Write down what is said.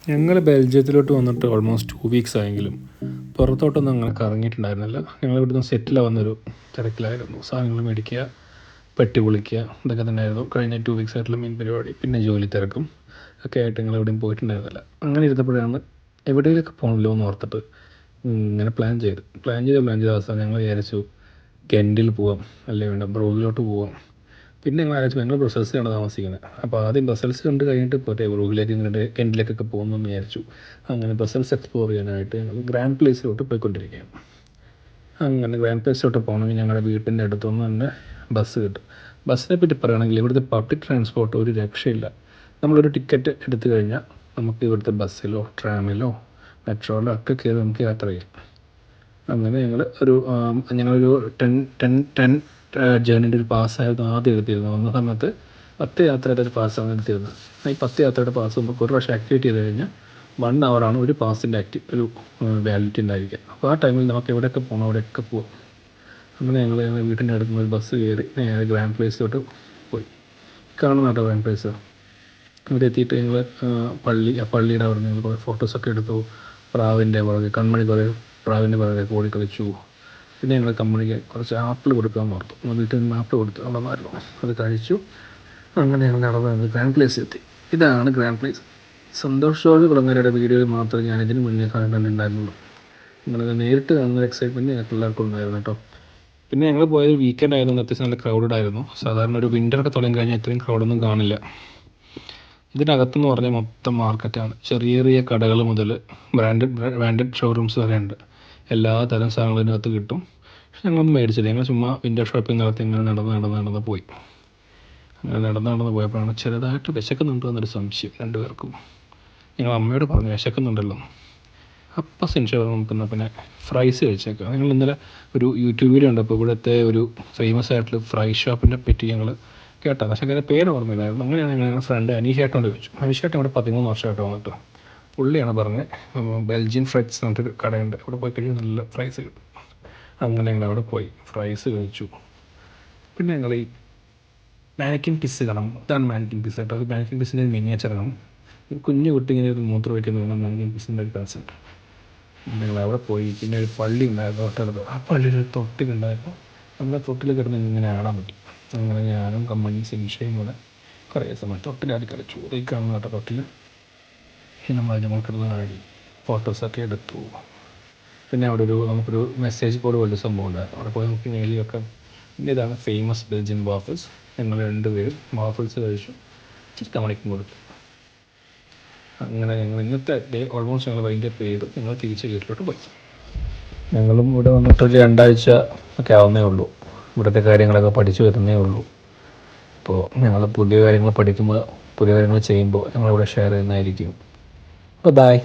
ഞങ്ങൾ ബെൽജിയത്തിലോട്ട് വന്നിട്ട് almost 2 weeks ആയെങ്കിലും പുറത്തോട്ടൊന്നും അങ്ങനെ കറങ്ങിയിട്ടുണ്ടായിരുന്നില്ല. ഞങ്ങൾ ഇവിടുന്ന് സെറ്റിലാവുന്നൊരു തിരക്കിലായിരുന്നു. സാധനങ്ങൾ മേടിക്കുക, പെട്ടി പൊളിക്കുക, ഇതൊക്കെ തന്നെയായിരുന്നു കഴിഞ്ഞ 2 വീക്സ് ആയിട്ടുള്ള മെയിൻ പരിപാടി. പിന്നെ ജോലി തിരക്കും ഒക്കെ ആയിട്ട് ഞങ്ങൾ എവിടെയും പോയിട്ടുണ്ടായിരുന്നില്ല. അങ്ങനെ ഇരുന്നപ്പോഴാണ് എവിടെയെങ്കിലുമൊക്കെ പോകണമല്ലോ എന്ന് ഓർത്തിട്ട് ഇങ്ങനെ പ്ലാൻ ചെയ്ത അവസാനം ഞങ്ങൾ വിചാരിച്ചു കെൻറ്റിൽ പോവാം, അല്ലെങ്കിൽ വേണ്ട ബ്രൂഗിലോട്ട് പോവാം. പിന്നെ ഞങ്ങൾ ആലോചിച്ചു ഞങ്ങൾ ബ്രസൽസിലാണ് താമസിക്കുന്നത്. അപ്പോൾ ആദ്യം ബ്രസൽസ് കണ്ട് കഴിഞ്ഞിട്ട് പോട്ടെ ബ്രൂഗിലേക്ക് ഇങ്ങോട്ട് കെൻറ്റിലേക്കൊക്കെ പോകുമെന്ന് വിചാരിച്ചു. അങ്ങനെ ബ്രസൽസ് എക്സ്പ്ലോർ ചെയ്യാനായിട്ട് ഞങ്ങൾ ഗ്രാൻഡ് പ്ലേസിലോട്ട് പോയിക്കൊണ്ടിരിക്കുകയാണ്. അങ്ങനെ ഗ്രാൻഡ് പ്ലേസിലോട്ട് പോകണമെങ്കിൽ ഞങ്ങളുടെ വീട്ടിൻ്റെ അടുത്തുനിന്ന് തന്നെ ബസ് കിട്ടും. ബസ്സിനെ പറ്റി പറയുകയാണെങ്കിൽ ഇവിടുത്തെ പബ്ലിക് ട്രാൻസ്പോർട്ട് ഒരു രക്ഷയില്ല. നമ്മളൊരു ടിക്കറ്റ് എടുത്തു കഴിഞ്ഞാൽ നമുക്ക് ഇവിടുത്തെ ബസ്സിലോ ട്രാമിലോ മെട്രോയിലോ ഒക്കെ കയറി നമുക്ക് യാത്ര ചെയ്യാം. അങ്ങനെ ഞങ്ങളൊരു ടെൻ ജേർണീൻ്റെ ഒരു പാസ്സായിരുന്നു ആദ്യം എടുത്തിരുന്നത്. വന്ന സമയത്ത് 10 യാത്രയുടെ ഒരു പാസ്സാണ് എടുത്തിരുന്നത്. ഈ 10 യാത്രയുടെ പാസ് നമുക്ക് ഒരു പ്രാവശ്യം ആക്ടിവേറ്റ് ചെയ്ത് കഴിഞ്ഞാൽ 1 ഹവറാണ് ഒരു പാസിൻ്റെ ഒരു വാലിഡിറ്റി ഉണ്ടായിരിക്കുക. അപ്പോൾ ആ ടൈമിൽ നമുക്ക് എവിടെയൊക്കെ പോകണം അവിടെയൊക്കെ പോകാം. അങ്ങനെ ഞങ്ങൾ വീട്ടിൻ്റെ അടുത്ത് നിന്ന് ഒരു ബസ് കയറി നേരെ ഗ്രാൻഡ് പ്ലേസിലോട്ട് പോയി. കാണുന്ന കേട്ടോ ഗ്രാൻഡ് പ്ലേസ്. ഇവിടെ എത്തിയിട്ട് ഞങ്ങൾ പള്ളിയുടെ അവിടെ നിന്ന് കുറേ ഫോട്ടോസൊക്കെ എടുത്തു. പ്രാവിൻ്റെ പുറകെ പ്രാവിൻ്റെ പുറകെ ഓടി കളിച്ചു. പിന്നെ ഞങ്ങൾ കമ്പനിക്ക് കുറച്ച് ആപ്പിൾ കൊടുക്കാമെന്ന് ഓർത്തു. വീട്ടിൽ നിന്ന് ആപ്പിൾ കൊടുത്ത് അവിടെ നിന്നായിരുന്നു, അത് കഴിച്ചു. അങ്ങനെ ഞങ്ങൾ നടന്നത് ഗ്രാൻഡ് പ്ലേസ് എത്തി. ഇതാണ് ഗ്രാൻഡ് പ്ലേസ്. സന്തോഷ് ജോർജ് കുളങ്ങരയുടെ വീഡിയോയിൽ മാത്രമേ ഞാൻ ഇതിന് മുന്നേ കണ്ടിട്ടുണ്ടായിരുന്നുള്ളൂ. നിങ്ങളത് നേരിട്ട് കാണുന്ന എക്സൈറ്റ്മെൻറ്റ് ഞങ്ങൾക്ക് എല്ലാവർക്കും ഉണ്ടായിരുന്നു കേട്ടോ. പിന്നെ ഞങ്ങൾ പോയത് വീക്കെൻഡ് ആയതുകൊണ്ട് അത്യാവശ്യം നല്ല ക്രൗഡഡ് ആയിരുന്നു. സാധാരണ ഒരു വിൻ്ററൊക്കെ തുടങ്ങി കഴിഞ്ഞാൽ ഇത്രയും ക്രൗഡൊന്നും കാണില്ല. ഇതിനകത്തെന്ന് പറഞ്ഞാൽ മൊത്തം മാർക്കറ്റാണ്. ചെറിയ ചെറിയ കടകൾ മുതൽ ബ്രാൻഡഡ് ഷോറൂംസ് വരെ ഉണ്ട്. എല്ലാ തരം സാധനങ്ങളും ഇതിനകത്ത് കിട്ടും. പക്ഷെ ഞങ്ങളൊന്നും മേടിച്ചില്ല. ഞങ്ങൾ ചുമ്മാ വിൻ്റർ ഷോപ്പിംഗ് നടത്തി ഇങ്ങനെ നടന്ന് പോയി. അങ്ങനെ നടന്ന് പോയപ്പോഴാണ് ചെറുതായിട്ട് വിശക്കുന്നുണ്ടോ എന്നൊരു സംശയം രണ്ടുപേർക്കും. ഞങ്ങൾ അമ്മയോട് പറഞ്ഞു വിശക്കുന്നുണ്ടല്ലോ. അപ്പം സെൻഷർ നമുക്കെന്നാൽ പിന്നെ ഫ്രൈസ് കഴിച്ചേക്കാം. ഞങ്ങൾ ഇന്നലെ ഒരു യൂട്യൂബ് വീഡിയോ ഉണ്ട്. അപ്പോൾ ഇവിടുത്തെ ഒരു ഫേമസ് ആയിട്ടുള്ള ഫ്രൈ ഷോപ്പിനെ പറ്റി ഞങ്ങൾ കേട്ടോ. പക്ഷേ അങ്ങനെ പേര് ഓർമ്മയില്ലായിരുന്നു. അങ്ങനെയാണ് ഞങ്ങളുടെ ഫ്രണ്ട് അനീഷേട്ടനോട് ചോദിച്ചു. അനീഷേട്ടൻ ഇവിടെ 13 വർഷമായിട്ട് വന്നിട്ട് പുള്ളിയാണ് പറഞ്ഞത് ബെൽജിയൻ ഫ്രൈസ് എന്ന് പറഞ്ഞിട്ടൊരു കടയുണ്ട്, അവിടെ പോയി കഴിഞ്ഞാൽ നല്ല ഫ്രൈസ് കിട്ടും. അങ്ങനെ ഞങ്ങൾ അവിടെ പോയി ഫ്രൈസ് കഴിച്ചു. പിന്നെ ഞങ്ങൾ ഈ മാനിക്കിൻ പിസ്സ് കാണാം. ഇതാണ് മാനിക്കിൻ പിസ്സ് കേട്ടോ. അത് മാനിക്കിൻ പിസ്സിൻ്റെ മിനിയേച്ചറാണ്. കുഞ്ഞു കുട്ടി ഇങ്ങനെ ഒരു മൂത്രം വയ്ക്കുന്ന മാനിക്കിൻ പിസ്സിൻ്റെ ഒരു കൺസെപ്റ്റ്. ഞങ്ങൾ അവിടെ പോയി. പിന്നെ ഒരു പള്ളി ഉണ്ടായിരുന്നു തൊട്ടടുത്ത്. ആ പള്ളിയിൽ ഒരു തൊട്ടിലുണ്ടായിരുന്നു. നമ്മുടെ തൊട്ടിൽ കിടന്ന് ഇങ്ങനെ ആടാൻ പറ്റും. അങ്ങനെ ഞാനും കമ്മണി സിൻഷയും കൂടെ കുറേ സമയം തൊട്ടിലാടി കളിച്ചു. ഈ കാണുന്ന കേട്ടോ തൊട്ടിൽ. നമ്മൾ കിടന്ന് ആടി ഫോട്ടോസൊക്കെ എടുത്തു. പിന്നെ അവിടെ നമുക്കൊരു മെസ്സേജ് ബോർഡ് പോലൊരു സംഭവം ഉണ്ടായിരുന്നു. അവിടെ പോയി നമുക്ക് എഴുതി വെക്കാം. പിന്നെ ഇതാണ് ഫേമസ് ബെൽജിയൻ വാഫിൾസ്. ഞങ്ങൾ 2 പേരും വാഫിൾസ് കഴിച്ചു. ഇച്ചിരി കമ്മണിക്കും കൊടുത്തു. അങ്ങനെ ഞങ്ങൾ ഇന്നത്തെ ഡേ ഓൾമോസ്റ്റ് ഞങ്ങൾ വൈൻഡപ്പ് ചെയ്തു. ഞങ്ങൾ തിരിച്ച് വീട്ടിലോട്ട് പോയി. ഞങ്ങളും ഇവിടെ വന്നിട്ടൊരു 2 ആഴ്ച ഒക്കെ ആവുന്നേ ഉള്ളൂ. ഇവിടുത്തെ കാര്യങ്ങളൊക്കെ പഠിച്ചു വരുന്നേ ഉള്ളൂ. അപ്പോൾ ഞങ്ങൾ പുതിയ കാര്യങ്ങൾ പഠിക്കുമ്പോൾ പുതിയ കാര്യങ്ങൾ ചെയ്യുമ്പോൾ ഞങ്ങളിവിടെ ഷെയർ ചെയ്യുന്നതായിരിക്കും. അപ്പോൾ ബൈ.